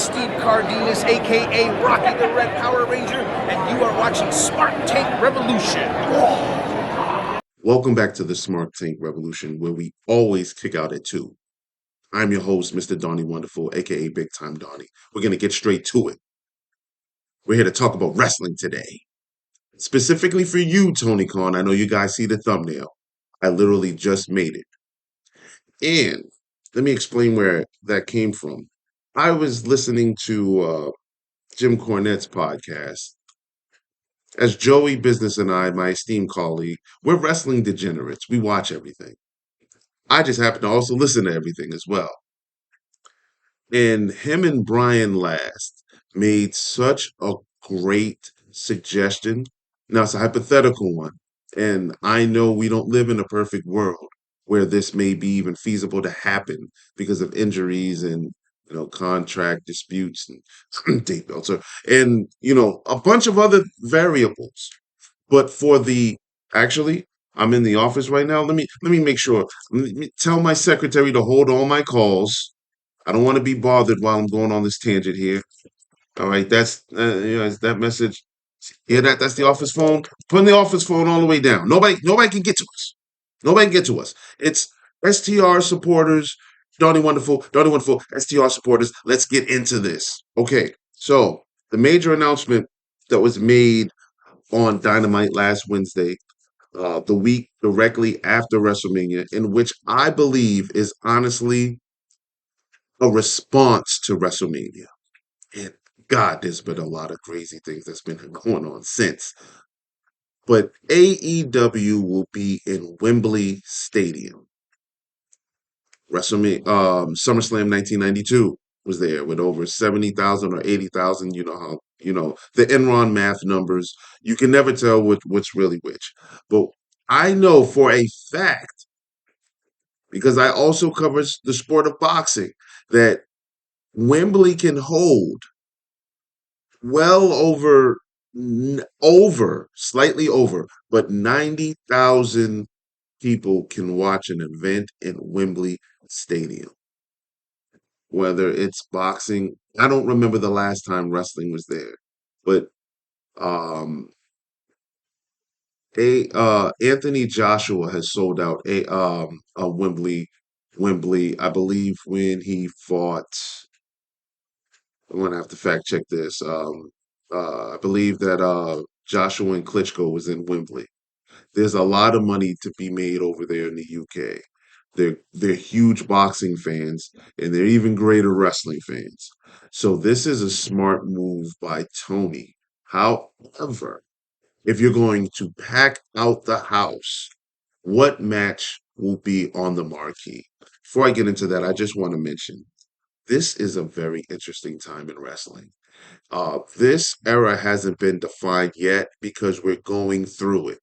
Steve Cardenas, aka Rocky the Red Power Ranger, and you are watching Smart Tank Revolution. Welcome back to the SmarkTank Revolution, where we always kick out at 2. I'm your host, Mr. Donnie Wonderful, aka Big Time Donnie. We're going to get straight to it. We're here to talk about wrestling today. Specifically for you, Tony Khan. I know you guys see the thumbnail. I literally just made it. And let me explain where that came from. I was listening to Jim Cornette's podcast. As Joey Business and I, my esteemed colleague, we're wrestling degenerates. We watch everything. I just happen to also listen to everything as well. And him and Brian Last made such a great suggestion. Now, it's a hypothetical one. And I know we don't live in a perfect world where this may be even feasible to happen because of injuries and contract disputes and date belts and a bunch of other variables. But actually, I'm in the office right now. Let me make sure. Let me tell my secretary to hold all my calls. I don't want to be bothered while I'm going on this tangent here. All right, that's is that message. Hear that? That's the office phone. Putting the office phone all the way down. Nobody can get to us. Nobody can get to us. It's STR supporters. Donnie Wonderful, STR supporters. Let's get into this. Okay, so the major announcement that was made on Dynamite last Wednesday, the week directly after WrestleMania, in which I believe is honestly a response to WrestleMania. And God, there's been a lot of crazy things that's been going on since. But AEW will be in Wembley Stadium. WrestleMania, SummerSlam 1992 was there with over 70,000 or 80,000. You know how, the Enron math numbers. You can never tell what's really which. But I know for a fact, because I also cover the sport of boxing, that Wembley can hold well slightly over, but 90,000 people can watch an event in Wembley Stadium. Whether it's boxing, I don't remember the last time wrestling was there, but um, Anthony Joshua has sold out a Wembley, I believe when he fought. I'm gonna have to fact check this. I believe that Joshua and Klitschko was in Wembley. There's a lot of money to be made over there in the UK. They're huge boxing fans, and they're even greater wrestling fans. So this is a smart move by Tony. However, if you're going to pack out the house, what match will be on the marquee? Before I get into that, I just want to mention this is a very interesting time in wrestling. This era hasn't been defined yet because we're going through it.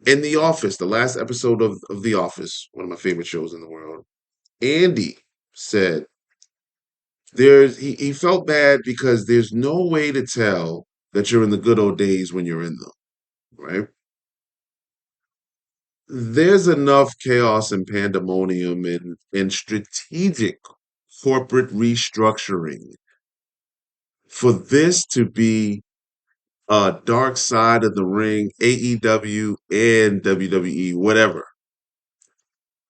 In The Office, the last episode of The Office, one of my favorite shows in the world, Andy said he felt bad because there's no way to tell that you're in the good old days when you're in them, right? There's enough chaos and pandemonium and strategic corporate restructuring for this to be a dark side of the ring, AEW and WWE, whatever,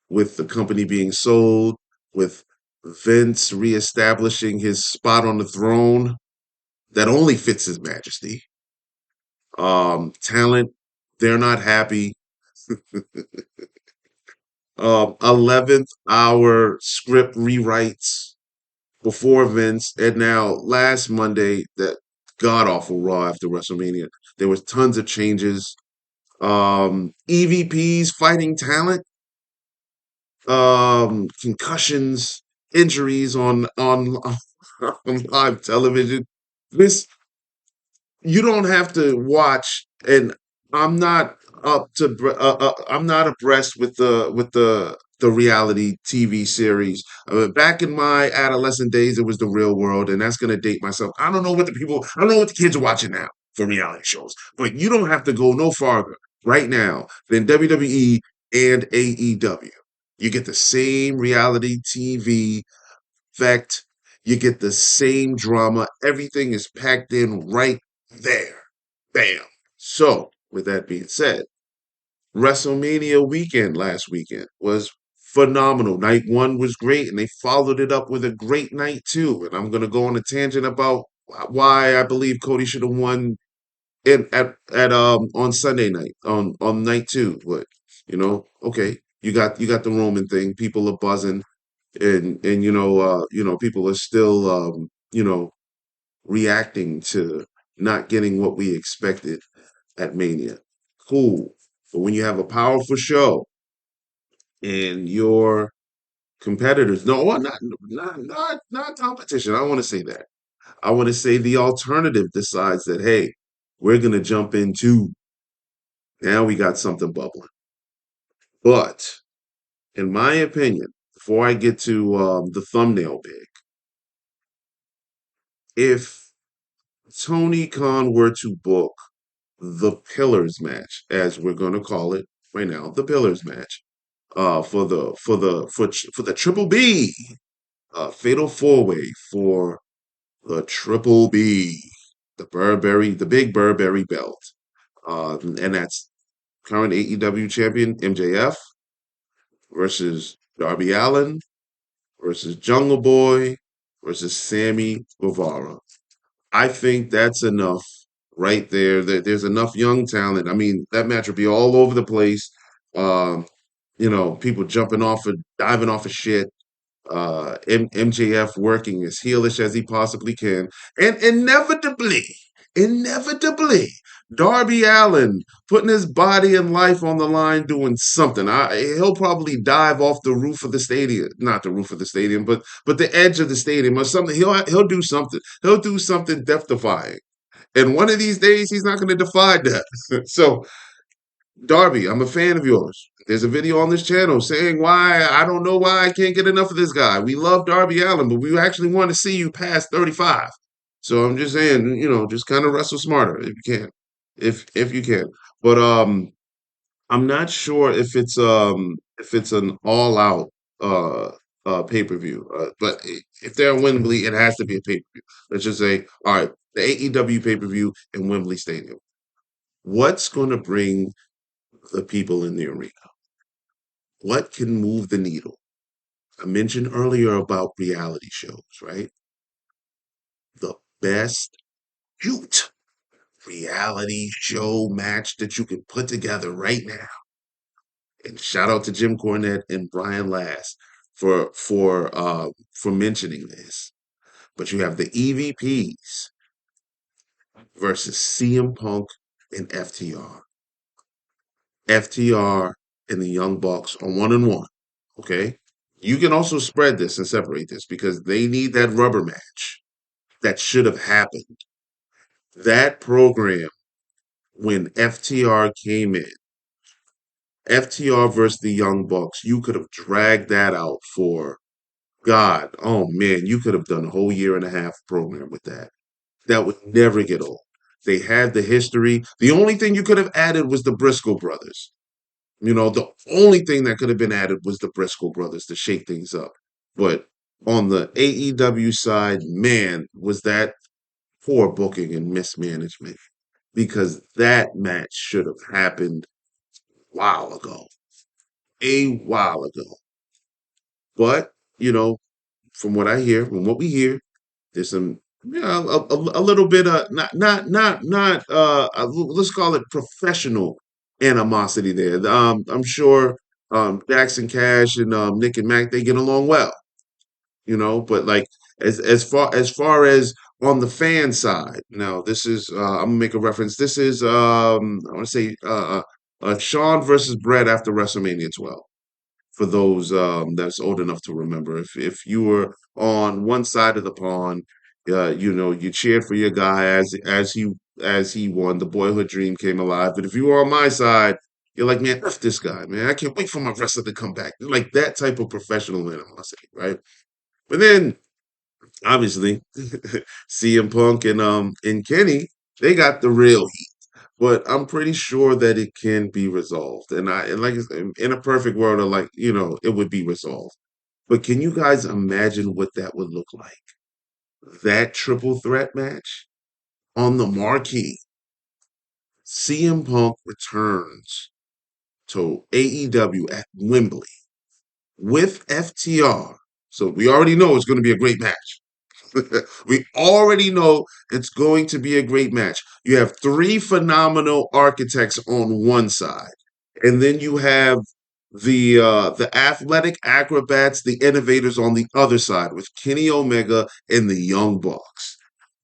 with the company being sold, with Vince reestablishing his spot on the throne that only fits his majesty. Talent, they're not happy. 11th hour script rewrites before Vince, and now last Monday, that god awful Raw after WrestleMania, there was tons of changes. EVPs fighting talent, concussions, injuries on live television. This you don't have to watch, and I'm not I'm not abreast with the reality TV series. Back in my adolescent days, it was The Real World, and that's gonna date myself. I don't know what the kids are watching now for reality shows, but you don't have to go no farther right now than WWE and AEW. You get the same reality TV effect. You get the same drama. Everything is packed in right there. Bam. So, with that being said, WrestleMania weekend last weekend was phenomenal. Night one was great, and they followed it up with a great night two. And I'm going to go on a tangent about why I believe Cody should have won in at on Sunday night on night two. But okay, you got the Roman thing. People are buzzing, and people are still reacting to not getting what we expected at Mania. Cool. But when you have a powerful show and your competitors, no, well, not competition. I don't want to say that. I want to say the alternative decides that, hey, we're gonna jump into now we got something bubbling. But in my opinion, before I get to the thumbnail big, if Tony Khan were to book the Pillars match, as we're going to call it right now, the Pillars match, for the Triple B, Fatal Four Way for the Triple B, the Big Burberry belt, and that's current AEW champion MJF versus Darby Allin versus Jungle Boy versus Sammy Guevara. I think that's enough right there. There's enough young talent. I mean, that match would be all over the place. Um, people jumping off of, diving off of shit. MJF working as heelish as he possibly can, and inevitably, Darby Allin putting his body and life on the line, doing something. He'll probably dive off the roof of the stadium, not the roof of the stadium, but the edge of the stadium or something. He'll do something. He'll do something death defying. And one of these days, he's not going to defy death. So Darby, I'm a fan of yours. There's a video on this channel saying why I don't know why I can't get enough of this guy. We love Darby Allin, but we actually want to see you past 35. So I'm just saying, just kind of wrestle smarter if you can, if you can. But I'm not sure if it's an all out pay-per-view. But if they're in Wembley, it has to be a pay-per-view. Let's just say, all right, the AEW pay-per-view in Wembley Stadium. What's going to bring the people in the arena? What can move the needle? I mentioned earlier about reality shows, right? The best shoot reality show match that you can put together right now. And shout out to Jim Cornette and Brian Last for mentioning this. But you have the EVPs versus CM Punk and FTR. FTR and the Young Bucks are 1-1. Okay? You can also spread this and separate this because they need that rubber match that should have happened. That program, when FTR came in, FTR versus the Young Bucks, you could have dragged that out for God. Oh man, you could have done a whole year and a half program with that. That would never get old. They had the history. The only thing you could have added was the Briscoe brothers. The only thing that could have been added was the Briscoe brothers to shake things up. But on the AEW side, man, was that poor booking and mismanagement because that match should have happened a while ago. But, from what I hear, from what we hear, there's some, a little bit of let's call it professional animosity there. I'm sure Jackson Cash and Nick and Mac they get along well, but like as far as on the fan side, now this is I'm gonna make a reference. This is I want to say Sean versus Brett after WrestleMania 12 for those that's old enough to remember. If you were on one side of the pond, you cheered for your guy as he won. The boyhood dream came alive. But if you were on my side, you're like, man, F this guy, man. I can't wait for my wrestler to come back. Like that type of professional animosity, right? But then obviously CM Punk and Kenny, they got the real heat. But I'm pretty sure that it can be resolved. And like I said, in a perfect world, like, it would be resolved. But can you guys imagine what that would look like? that triple threat match on the marquee. CM Punk returns to AEW at Wembley with FTR. So we already know it's going to be a great match. We already know it's going to be a great match. You have three phenomenal architects on one side, and then you have the athletic acrobats, the innovators on the other side with Kenny Omega and the Young Bucks.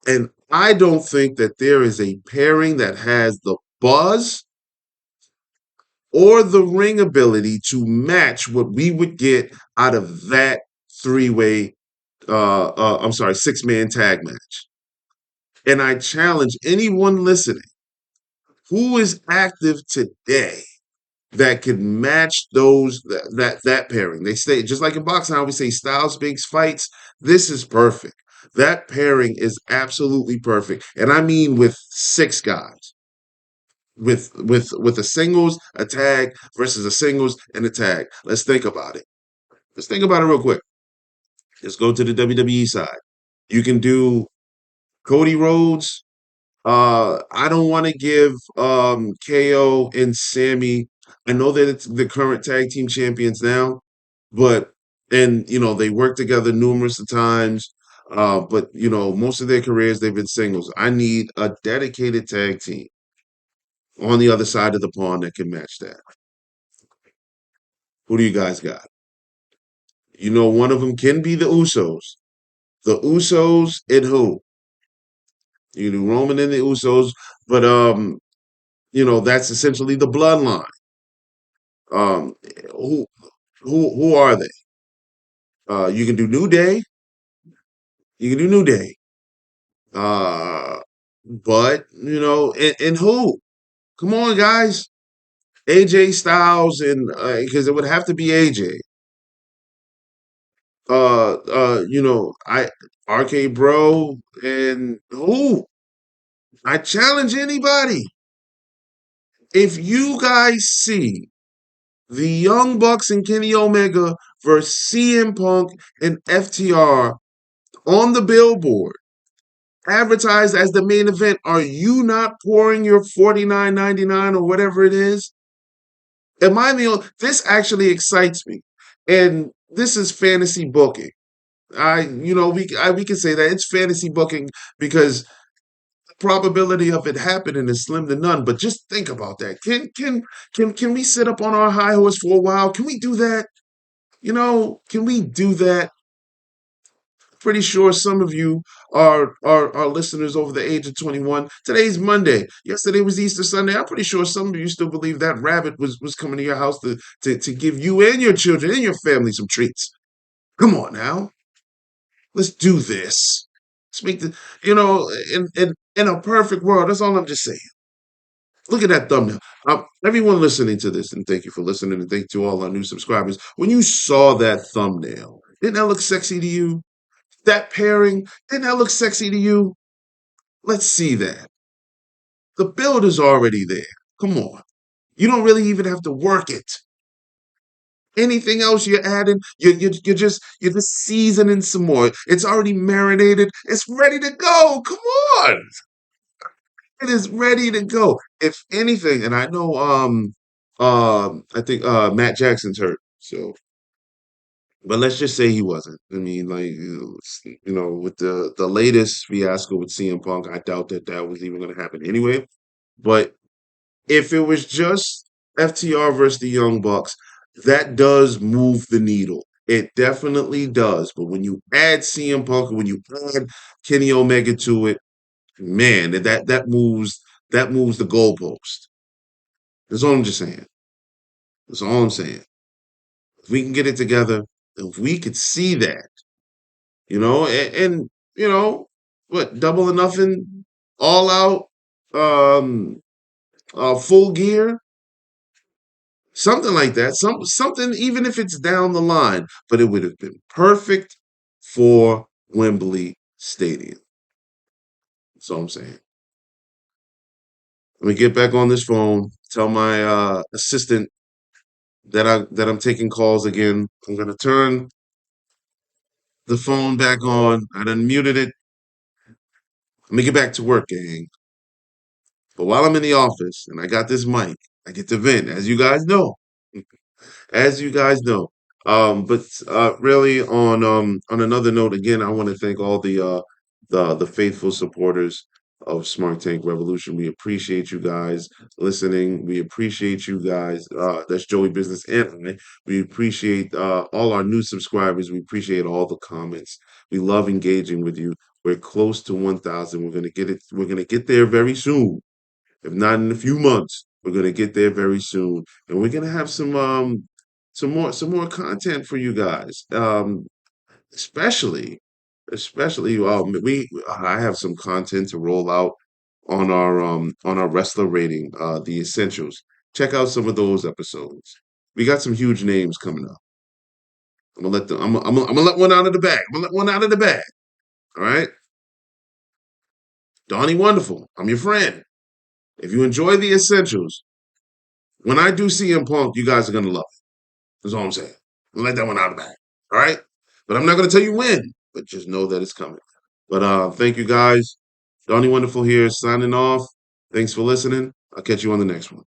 And I don't think that there is a pairing that has the buzz or the ring ability to match what we would get out of that three-way I'm sorry, six-man tag match. And I challenge anyone listening who is active today that can match that pairing. They say just like in boxing, how we say styles makes fights. This is perfect. That pairing is absolutely perfect, and I mean with six guys, with a singles, a tag versus a singles and a tag. Let's think about it. Let's think about it real quick. Let's go to the WWE side. You can do Cody Rhodes. I don't want to give KO and Sammy. I know that it's the current tag team champions now, but and they work together numerous of times. But most of their careers they've been singles. I need a dedicated tag team on the other side of the pond that can match that. Who do you guys got? One of them can be the Usos. The Usos and who? You do Roman and the Usos, but that's essentially the bloodline. Um, who who are they? You can do New Day. You can do New Day. Uh, but and who? Come on, guys. AJ Styles and because it would have to be AJ. I RK Bro and who? I challenge anybody. If you guys see the Young Bucks and Kenny Omega versus CM Punk and FTR on the billboard, advertised as the main event, are you not pouring your $49.99 or whatever it is? Am I the only? This actually excites me, and this is fantasy booking. We can say that it's fantasy booking because the probability of it happening is slim to none. But just think about that. Can we sit up on our high horse for a while? Can we do that? Can we do that? Pretty sure some of you are listeners over the age of 21. Today's Monday. Yesterday was Easter Sunday. I'm pretty sure some of you still believe that rabbit was coming to your house to give you and your children and your family some treats. Come on now. Let's do this. Let's make the in a perfect world. That's all I'm just saying. Look at that thumbnail. Everyone listening to this, and thank you for listening, and thank you to all our new subscribers. When you saw that thumbnail, didn't that look sexy to you? That pairing, didn't that look sexy to you? Let's see that. The build is already there. Come on. You don't really even have to work it. Anything else you're adding, you're just seasoning some more. It's already marinated. It's ready to go. Come on. It is ready to go. If anything, and I know I think Matt Jackson's hurt. So but let's just say he wasn't. I mean, like with the latest fiasco with CM Punk, I doubt that was even going to happen anyway. But if it was just FTR versus the Young Bucks, that does move the needle. It definitely does. But when you add CM Punk, when you add Kenny Omega to it, man, that moves the goalpost. That's all I'm just saying. That's all I'm saying. If we can get it together, if we could see that. And what, double or nothing, all out, um, full gear, something like that. Something, even if it's down the line, but it would have been perfect for Wembley Stadium. That's all I'm saying. Let me get back on this phone. Tell my assistant that I'm taking calls again. I'm gonna turn the phone back on. I done muted it. Let me get back to work, gang. But while I'm in the office and I got this mic, I get to vent, as you guys know. As you guys know. But really, on another note, again, I want to thank all the faithful supporters of Smart Tank Revolution. We appreciate you guys listening. We appreciate you guys. That's Joey Business and I. We appreciate all our new subscribers. We appreciate all the comments. We love engaging with you. We're close to 1,000. We're gonna get it. We're gonna get there very soon. If not in a few months, we're gonna get there very soon, and we're gonna have some more content for you guys. Especially, especially we I have some content to roll out on our wrestler rating, the essentials. Check out some of those episodes. We got some huge names coming up. I'm gonna let them. I'm gonna let one out of the bag. I'm gonna let one out of the bag. All right, Donnie Wonderful. I'm your friend. If you enjoy the essentials, when I do CM Punk, you guys are gonna love it. That's all I'm saying. Let that one out of the bag. All right? But I'm not gonna tell you when, but just know that it's coming. But thank you guys. Donnie Wonderful here signing off. Thanks for listening. I'll catch you on the next one.